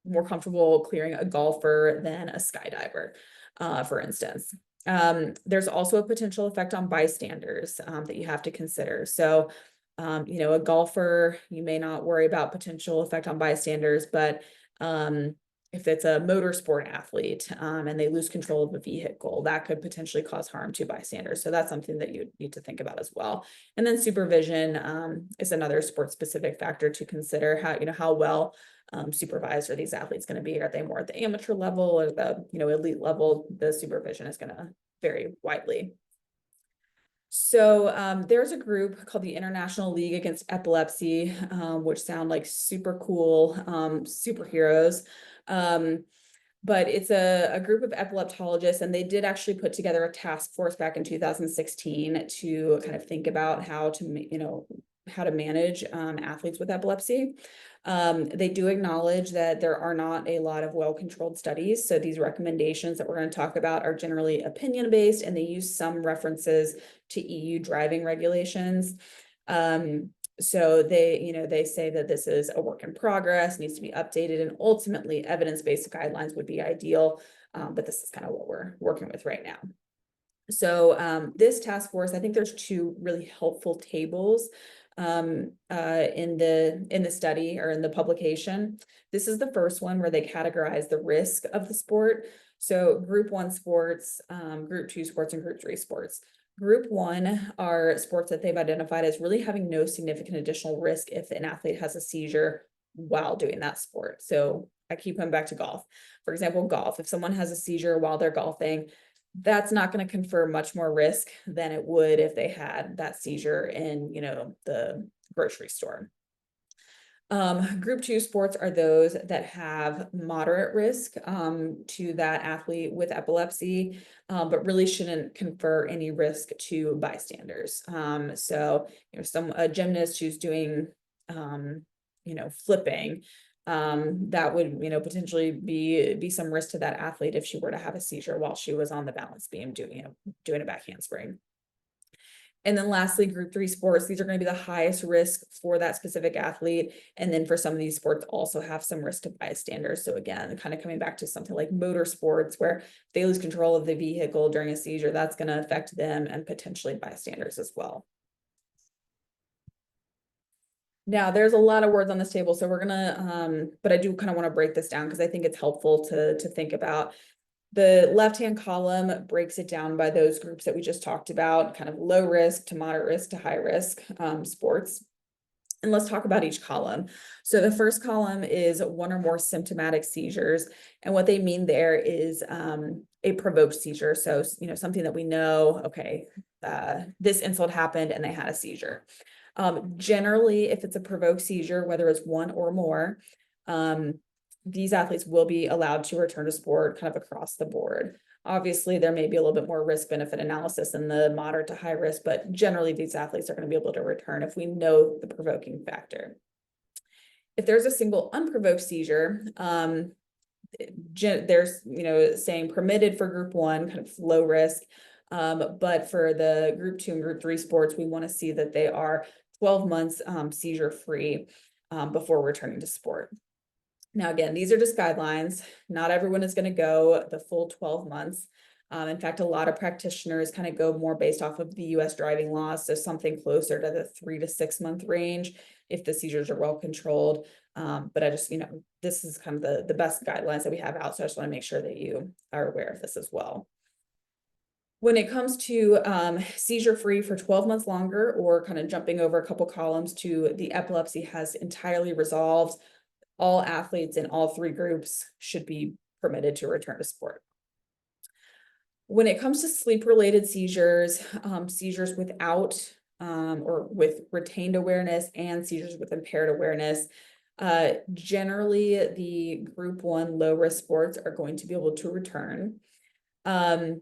more comfortable clearing a golfer than a skydiver, for instance. There's also a potential effect on bystanders that you have to consider. So, a golfer, you may not worry about potential effect on bystanders, but if it's a motorsport athlete and they lose control of a vehicle, that could potentially cause harm to bystanders. So that's something that you need to think about as well. And then supervision is another sport-specific factor to consider. How well supervised are these athletes going to be? Are they more at the amateur level or the elite level? The supervision is going to vary widely. So there's a group called the International League Against Epilepsy, which sound like super cool superheroes. But it's a group of epileptologists, and they did actually put together a task force back in 2016 to kind of think about how to manage athletes with epilepsy. They do acknowledge that there are not a lot of well-controlled studies. So these recommendations that we're going to talk about are generally opinion-based, and they use some references to EU driving regulations. So they say that this is a work in progress, needs to be updated, and ultimately evidence-based guidelines would be ideal. But this is kind of what we're working with right now. So this task force, I think there's two really helpful tables in the study or in the publication. This is the first one where they categorize the risk of the sport. So group 1 sports, group 2 sports, and group 3 sports. Group 1 are sports that they've identified as really having no significant additional risk if an athlete has a seizure while doing that sport. So I keep coming back to golf. For example, golf, if someone has a seizure while they're golfing, that's not going to confer much more risk than it would if they had that seizure in, the grocery store. Group 2 sports are those that have moderate risk to that athlete with epilepsy, but really shouldn't confer any risk to bystanders. So, a gymnast who's doing, flipping, that would, potentially be some risk to that athlete if she were to have a seizure while she was on the balance beam doing a back handspring. And then lastly, group 3 sports, these are going to be the highest risk for that specific athlete. And then for some of these sports also have some risk to bystanders. So again, kind of coming back to something like motorsports, where if they lose control of the vehicle during a seizure, that's going to affect them and potentially bystanders as well. Now, there's a lot of words on this table, so we're gonna, but I do kind of want to break this down because I think it's helpful to think about. The left-hand column breaks it down by those groups that we just talked about, kind of low risk to moderate risk to high risk sports. And let's talk about each column. So the first column is 1 or more symptomatic seizures. And what they mean there is a provoked seizure. So, something that we know, okay, this insult happened and they had a seizure. Generally, if it's a provoked seizure, whether it's 1 or more, these athletes will be allowed to return to sport kind of across the board. Obviously, there may be a little bit more risk-benefit analysis in the moderate to high risk, but generally these athletes are going to be able to return if we know the provoking factor. If there's a single unprovoked seizure, there's, saying permitted for group 1, kind of low risk, but for the group 2 and group 3 sports, we want to see that they are 12 months seizure-free before returning to sport. Now, again, these are just guidelines. Not everyone is going to go the full 12 months. In fact, a lot of practitioners kind of go more based off of the US driving laws, so something closer to the 3 to 6 month range if the seizures are well controlled. But I just, this is kind of the best guidelines that we have out, so I just want to make sure that you are aware of this as well. When it comes to seizure-free for 12 months longer, or kind of jumping over a couple columns to the epilepsy has entirely resolved, all athletes in all 3 groups should be permitted to return to sport. When it comes to sleep-related seizures, seizures without or with retained awareness and seizures with impaired awareness, generally the group 1 low-risk sports are going to be able to return. The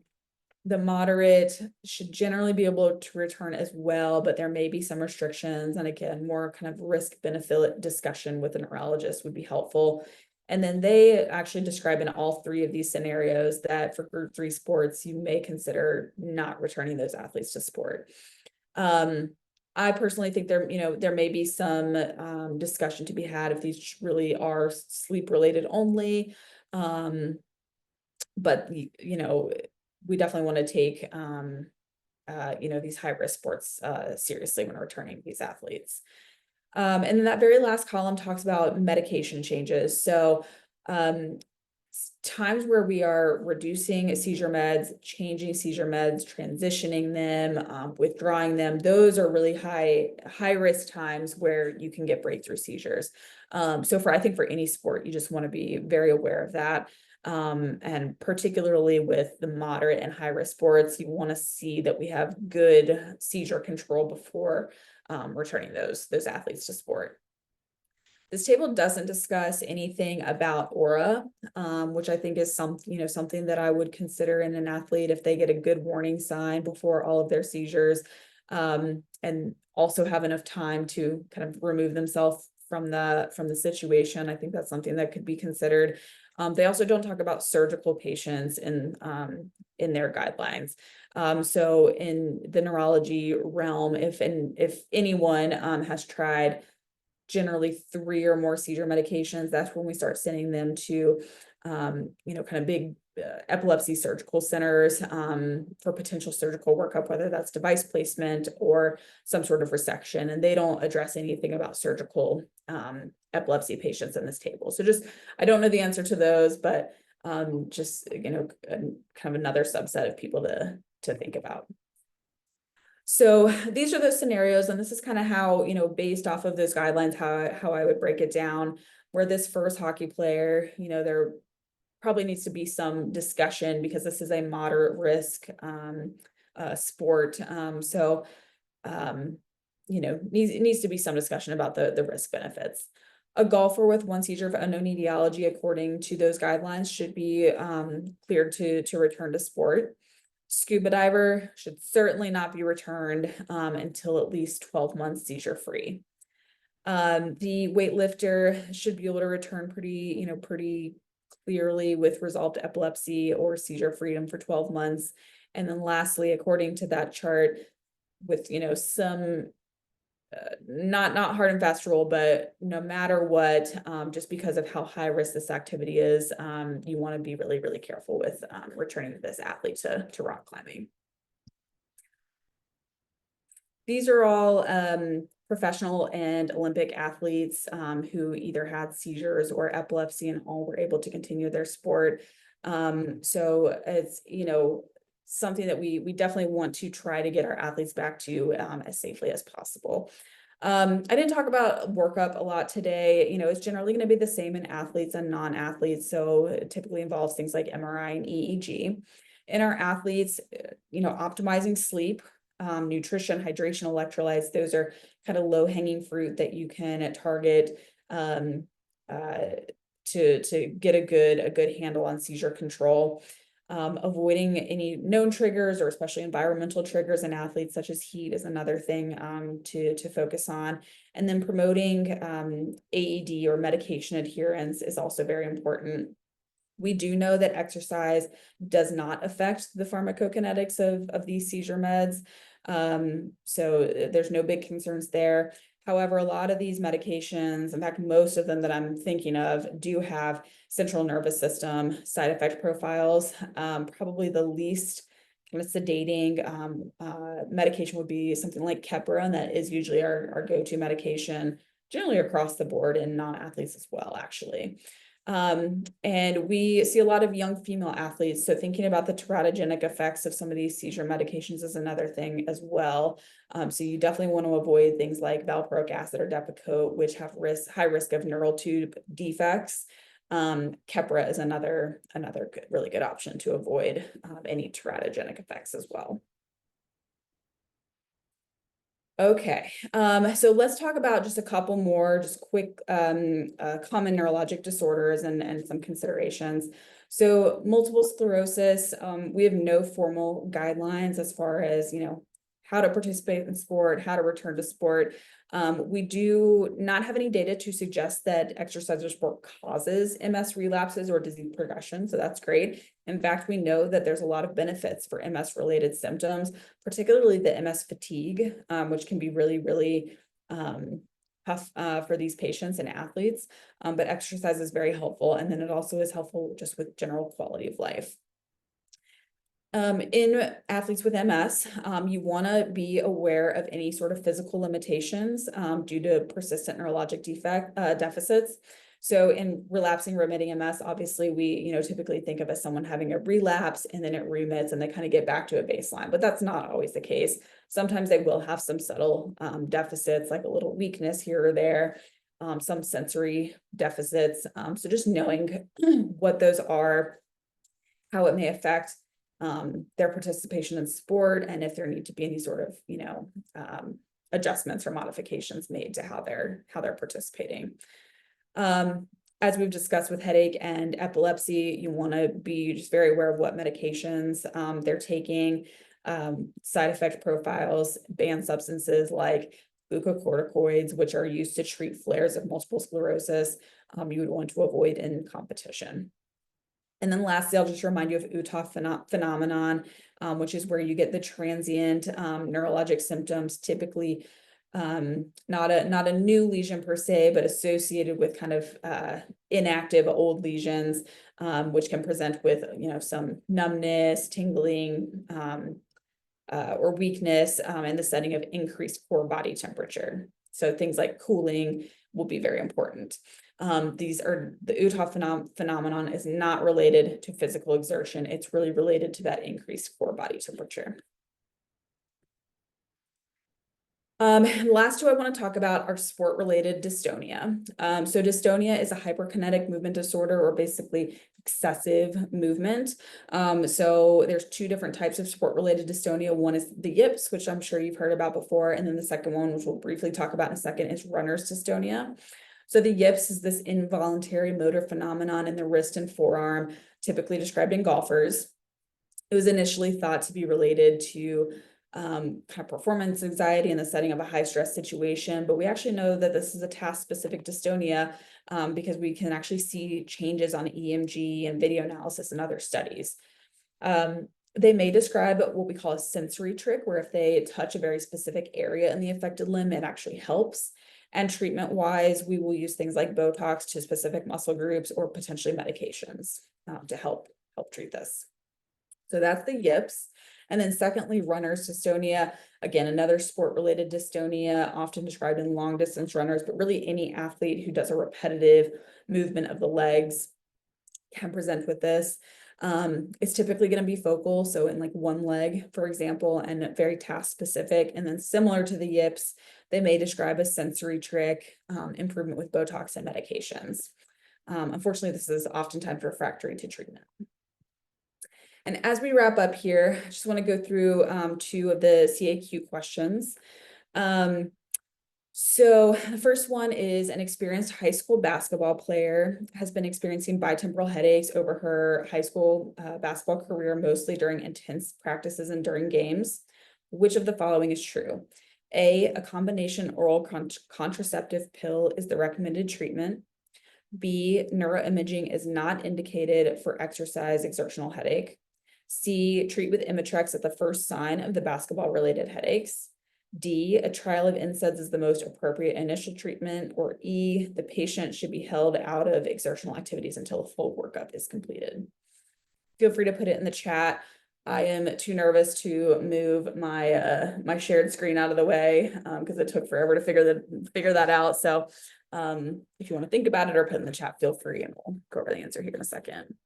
moderate should generally be able to return as well, but there may be some restrictions. And again, more kind of risk-benefit discussion with a neurologist would be helpful. And then they actually describe in all 3 of these scenarios that for group 3 sports, you may consider not returning those athletes to sport. I personally think there may be some discussion to be had if these really are sleep related only. But we definitely want to take these high risk sports seriously when returning these athletes. And then that very last column talks about medication changes. So times where we are reducing seizure meds, changing seizure meds, transitioning them, withdrawing them, those are really high risk times where you can get breakthrough seizures. So I think for any sport, you just want to be very aware of that. And particularly with the moderate and high risk sports, you want to see that we have good seizure control before returning those athletes to sport. This table doesn't discuss anything about aura, which I think is something that I would consider in an athlete if they get a good warning sign before all of their seizures, and also have enough time to kind of remove themselves from the situation. I think that's something that could be considered. They also don't talk about surgical patients in their guidelines. So in the neurology realm, if anyone has tried generally 3 or more seizure medications, that's when we start sending them to, kind of big epilepsy surgical centers for potential surgical workup, whether that's device placement or some sort of resection. And they don't address anything about surgical epilepsy patients in this table. So I don't know the answer to those, but kind of another subset of people to think about. So these are those scenarios, and this is kind of how, based off of those guidelines, how I would break it down. Where this first hockey player, there probably needs to be some discussion because this is a moderate risk sport. Needs to be some discussion about the risk benefits. A golfer with 1 seizure of unknown etiology, according to those guidelines, should be cleared to return to sport. Scuba diver should certainly not be returned until at least 12 months seizure free. The weightlifter should be able to return pretty clearly with resolved epilepsy or seizure freedom for 12 months. And then lastly, according to that chart, with some not hard and fast rule, but no matter what, just because of how high risk this activity is, you want to be really, really careful with returning this athlete to rock climbing. These are all professional and Olympic athletes who either had seizures or epilepsy and all were able to continue their sport. So it's, something that we definitely want to try to get our athletes back to as safely as possible. I didn't talk about workup a lot today. It's generally going to be the same in athletes and non-athletes. So it typically involves things like MRI and EEG. In our athletes, optimizing sleep, nutrition, hydration, electrolytes, those are kind of low-hanging fruit that you can target to get a good handle on seizure control. Avoiding any known triggers or especially environmental triggers in athletes such as heat is another thing to focus on. And then promoting AED or medication adherence is also very important. We do know that exercise does not affect the pharmacokinetics of these seizure meds. So there's no big concerns there. However, a lot of these medications, in fact, most of them that I'm thinking of, do have central nervous system side effect profiles. Probably the least kind of sedating medication would be something like Keppra, and that is usually our go-to medication, generally across the board in non-athletes as well, actually. And we see a lot of young female athletes. So thinking about the teratogenic effects of some of these seizure medications is another thing as well. So you definitely want to avoid things like valproic acid or Depakote, which have high risk of neural tube defects. Keppra is another really good option to avoid any teratogenic effects as well. Okay, so let's talk about just a couple more just quick common neurologic disorders and some considerations. So multiple sclerosis, we have no formal guidelines as far as, how to participate in sport, how to return to sport. We do not have any data to suggest that exercise or sport causes MS relapses or disease progression, so that's great. In fact, we know that there's a lot of benefits for MS-related symptoms, particularly the MS fatigue, which can be really, really tough for these patients and athletes. But exercise is very helpful, and then it also is helpful just with general quality of life. In athletes with MS, you want to be aware of any sort of physical limitations due to persistent neurologic deficits. So in relapsing remitting MS, obviously we typically think of as someone having a relapse and then it remits and they kind of get back to a baseline, but that's not always the case. Sometimes they will have some subtle deficits, like a little weakness here or there, some sensory deficits. So just knowing what those are, how it may affect their participation in sport, and if there need to be any sort of adjustments or modifications made to how they're participating. As we've discussed with headache and epilepsy, you want to be just very aware of what medications they're taking, side effect profiles, banned substances like glucocorticoids, which are used to treat flares of multiple sclerosis, you would want to avoid in competition. And then lastly, I'll just remind you of UTOF phenomenon, which is where you get the transient neurologic symptoms, typically not a new lesion per se, but associated with kind of inactive old lesions, which can present with some numbness, tingling, or weakness in the setting of increased core body temperature. So things like cooling will be very important. The UTOF phenomenon is not related to physical exertion. It's really related to that increased core body temperature. Last two I want to talk about are sport-related dystonia. So dystonia is a hyperkinetic movement disorder, or basically excessive movement. So there's two different types of sport-related dystonia. One is the yips, which I'm sure you've heard about before, and then the second one, which we'll briefly talk about in a second, is runner's dystonia. So the yips is this involuntary motor phenomenon in the wrist and forearm, typically described in golfers. It was initially thought to be related to kind of performance anxiety in the setting of a high stress situation, but we actually know that this is a task specific dystonia because we can actually see changes on EMG and video analysis and other studies. They may describe what we call a sensory trick, where if they touch a very specific area in the affected limb, it actually helps. And treatment wise, we will use things like Botox to specific muscle groups or potentially medications to help treat this. So that's the yips. And then secondly, runner's dystonia, again, another sport-related dystonia, often described in long distance runners, but really any athlete who does a repetitive movement of the legs can present with this. It's typically going to be focal, so in like one leg, for example, and very task specific. And then similar to the yips, they may describe a sensory trick, improvement with Botox and medications. Unfortunately, this is oftentimes refractory to treatment. And as we wrap up here, I just want to go through two of the CAQ questions. So the first one is: an experienced high school basketball player has been experiencing bitemporal headaches over her high school basketball career, mostly during intense practices and during games. Which of the following is true? A combination oral contraceptive pill is the recommended treatment. B, neuroimaging is not indicated for exercise exertional headache. C, treat with Imitrex at the first sign of the basketball-related headaches. D, a trial of NSAIDs is the most appropriate initial treatment. Or E, the patient should be held out of exertional activities until a full workup is completed. Feel free to put it in the chat. I am too nervous to move my my shared screen out of the way because it took forever to figure that out. So if you want to think about it or put it in the chat, feel free, and we'll go over the answer here in a second.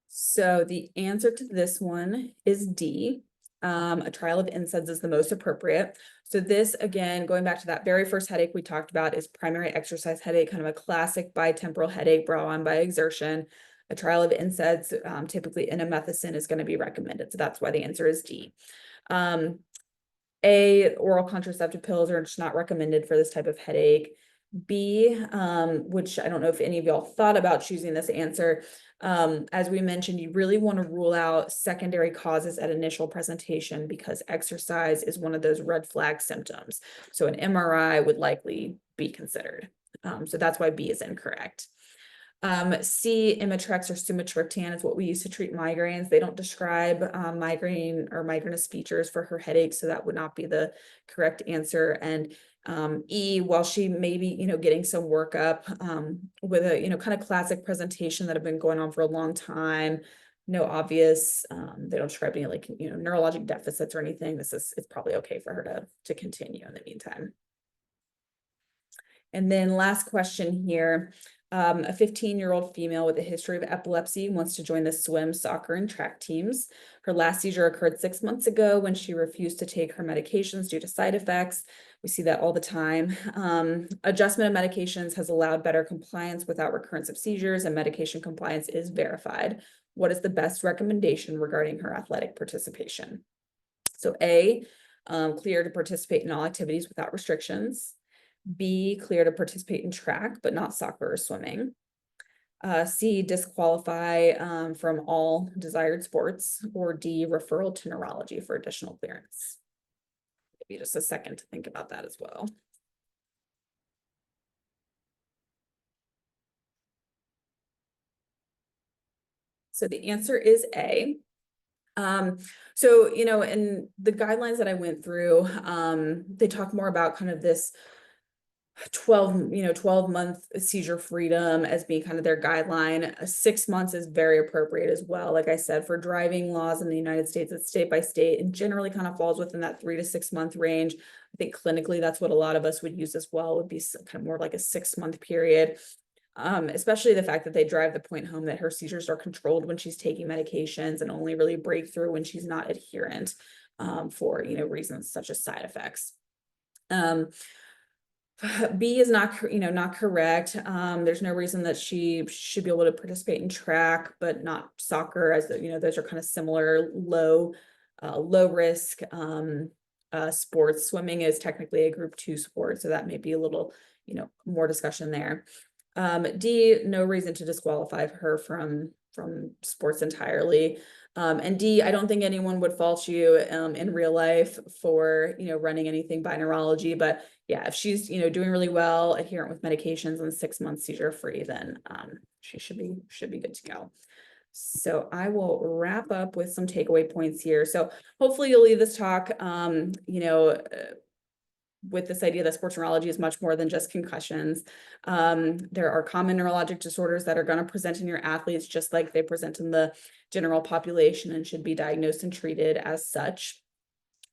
So the answer to this one is D. A trial of NSAIDs is the most appropriate. So this, again, going back to that very first headache we talked about, is primary exercise headache, kind of a classic bitemporal headache brought on by exertion. A trial of NSAIDs, typically indomethacin, is going to be recommended. So that's why the answer is D. A, oral contraceptive pills are just not recommended for this type of headache. B, which I don't know if any of y'all thought about choosing this answer. As we mentioned, you really want to rule out secondary causes at initial presentation because exercise is one of those red flag symptoms. So an MRI would likely be considered. So that's why B is incorrect. C, Imitrex or sumatriptan is what we use to treat migraines. They don't describe migraine or migrainous features for her headache, so that would not be the correct answer. And E, while she may be, getting some workup with a, kind of classic presentation that have been going on for a long time, no obvious, they don't describe any like, neurologic deficits or anything. It's probably okay for her to continue in the meantime. And then last question here. A 15-year-old female with a history of epilepsy wants to join the swim, soccer, and track teams. Her last seizure occurred 6 months ago when she refused to take her medications due to side effects. We see that all the time. Adjustment of medications has allowed better compliance without recurrence of seizures, and medication compliance is verified. What is the best recommendation regarding her athletic participation? So A, clear to participate in all activities without restrictions. B, clear to participate in track, but not soccer or swimming. C, disqualify from all desired sports, or D, referral to neurology for additional clearance. Maybe just a second to think about that as well. So the answer is A. So, in the guidelines that I went through, they talk more about kind of this 12-month seizure freedom as being kind of their guideline. 6 months is very appropriate as well. Like I said, for driving laws in the United States, it's state by state and generally kind of falls within that 3 to 6 month range. I think clinically, that's what a lot of us would use as well, would be kind of more like a 6-month period. Especially the fact that they drive the point home that her seizures are controlled when she's taking medications and only really break through when she's not adherent, for, reasons such as side effects. B is not correct. There's no reason that she should be able to participate in track, but not soccer, as those are kind of similar low risk sports. Swimming is technically a group 2 sport, so that may be a little, more discussion there. D, no reason to disqualify her from sports entirely. And D, I don't think anyone would fault you in real life for, running anything by neurology, but yeah, if she's, doing really well, adherent with medications and 6 months seizure free, then she should be good to go. So I will wrap up with some takeaway points here. So hopefully you'll leave this talk, with this idea that sports neurology is much more than just concussions. There are common neurologic disorders that are going to present in your athletes just like they present in the general population and should be diagnosed and treated as such.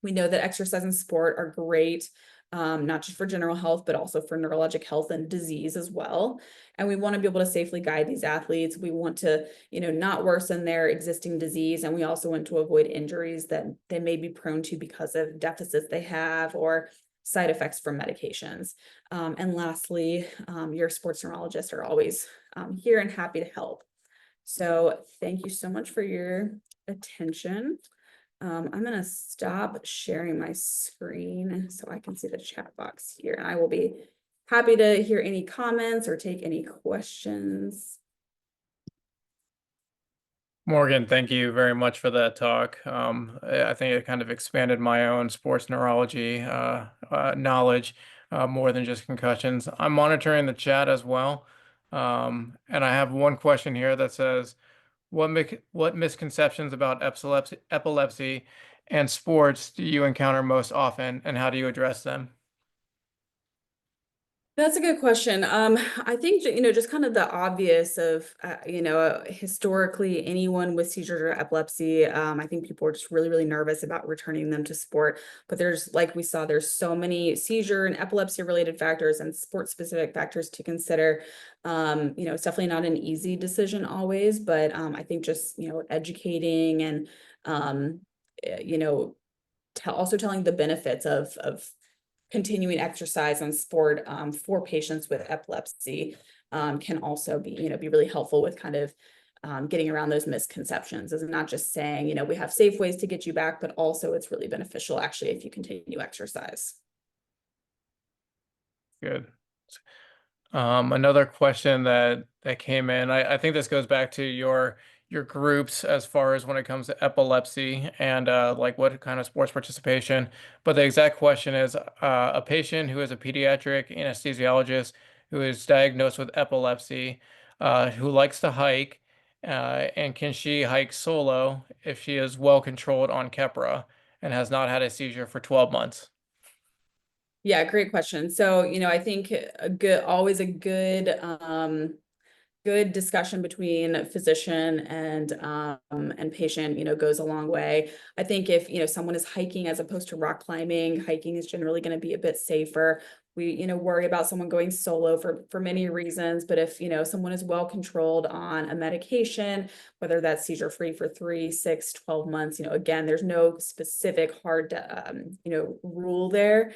We know that exercise and sport are great, not just for general health, but also for neurologic health and disease as well. And we want to be able to safely guide these athletes. We want to, not worsen their existing disease. And we also want to avoid injuries that they may be prone to because of deficits they have or side effects from medications. And lastly, your sports neurologists are always here and happy to help. So thank you so much for your attention. I'm going to stop sharing my screen so I can see the chat box here. And I will be happy to hear any comments or take any questions. Morgan, thank you very much for that talk. I think it kind of expanded my own sports neurology knowledge more than just concussions. I'm monitoring the chat as well. And I have one question here that says, what misconceptions about epilepsy and sports do you encounter most often, and how do you address them? That's a good question. I think, just kind of the obvious of, historically anyone with seizures or epilepsy, I think people are just really, really nervous about returning them to sport. But there's, like we saw, there's so many seizure and epilepsy related factors and sport specific factors to consider. It's definitely not an easy decision always, but I think just, educating and, you know, also telling the benefits of continuing exercise and sport for patients with epilepsy can also be, be really helpful with kind of getting around those misconceptions. Is not just saying, we have safe ways to get you back, but also it's really beneficial actually if you continue exercise. Good. Another question that came in, I think this goes back to your groups as far as when it comes to epilepsy and like what kind of sports participation. But the exact question is a patient who is a pediatric anesthesiologist who is diagnosed with epilepsy, who likes to hike, and can she hike solo if she is well controlled on Keppra and has not had a seizure for 12 months? Yeah, great question. So, I think always a good discussion between physician and patient, goes a long way. I think if, someone is hiking as opposed to rock climbing, hiking is generally going to be a bit safer. We, worry about someone going solo for many reasons, but if, someone is well controlled on a medication, whether that's seizure free for 3, 6, 12 months, again, there's no specific hard, rule there.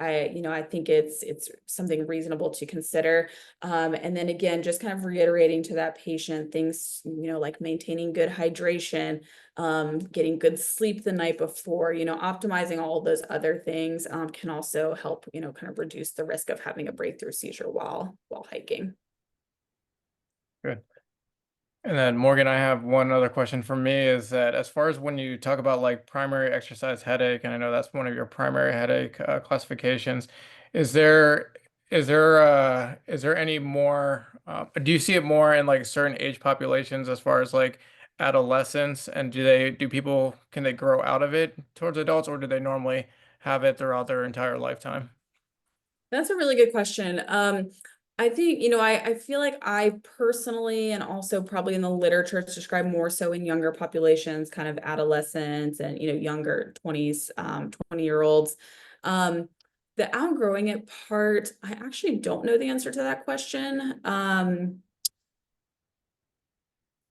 I think it's something reasonable to consider. And then again, just kind of reiterating to that patient things, like maintaining good hydration, getting good sleep the night before, optimizing all of those other things can also help, kind of reduce the risk of having a breakthrough seizure while hiking. Good. And then Morgan, I have one other question for me is that as far as when you talk about like primary exercise headache, and I know that's one of your primary headache classifications, is there is there any more do you see it more in like certain age populations as far as like adolescents, and do people can they grow out of it towards adults, or do they normally have it throughout their entire lifetime? That's a really good question. I think, I feel like I personally, and also probably in the literature, it's described more so in younger populations, kind of adolescents and, younger 20s, 20-year-olds. The outgrowing it part, I actually don't know the answer to that question.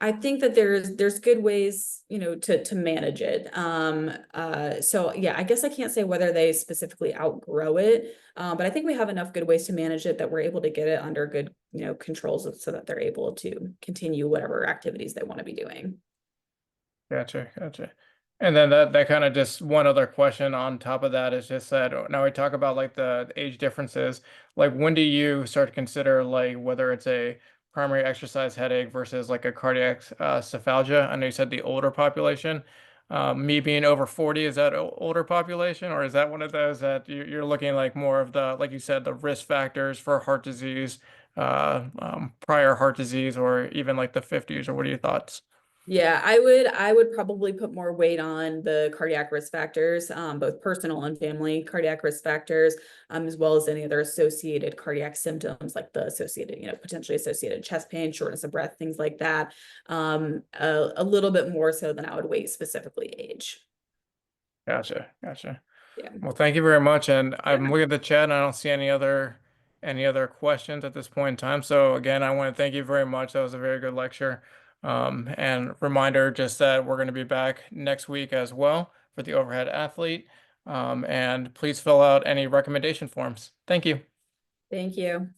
I think that there's good ways, to manage it. So yeah, I guess I can't say whether they specifically outgrow it, but I think we have enough good ways to manage it that we're able to get it under good, controls so that they're able to continue whatever activities they want to be doing. Gotcha, gotcha. And then that kind of just one other question on top of that is just that now we talk about like the age differences. Like when do you start to consider like whether it's a primary exercise headache versus like a cardiac cephalgia? I know you said the older population. Me being over 40, is that older population, or is that one of those that you're looking like more of the, like you said, the risk factors for heart disease, prior heart disease, or even like the 50s, or what are your thoughts? Yeah, I would probably put more weight on the cardiac risk factors, both personal and family cardiac risk factors, as well as any other associated cardiac symptoms like the associated, potentially associated chest pain, shortness of breath, things like that. A little bit more so than I would weight specifically age. Gotcha, gotcha. Yeah. Well, thank you very much. And Yeah. I'm looking at the chat and I don't see any other questions at this point in time. So again, I want to thank you very much. That was a very good lecture. And reminder just that we're going to be back next week as well for the overhead athlete. And please fill out any recommendation forms. Thank you. Thank you.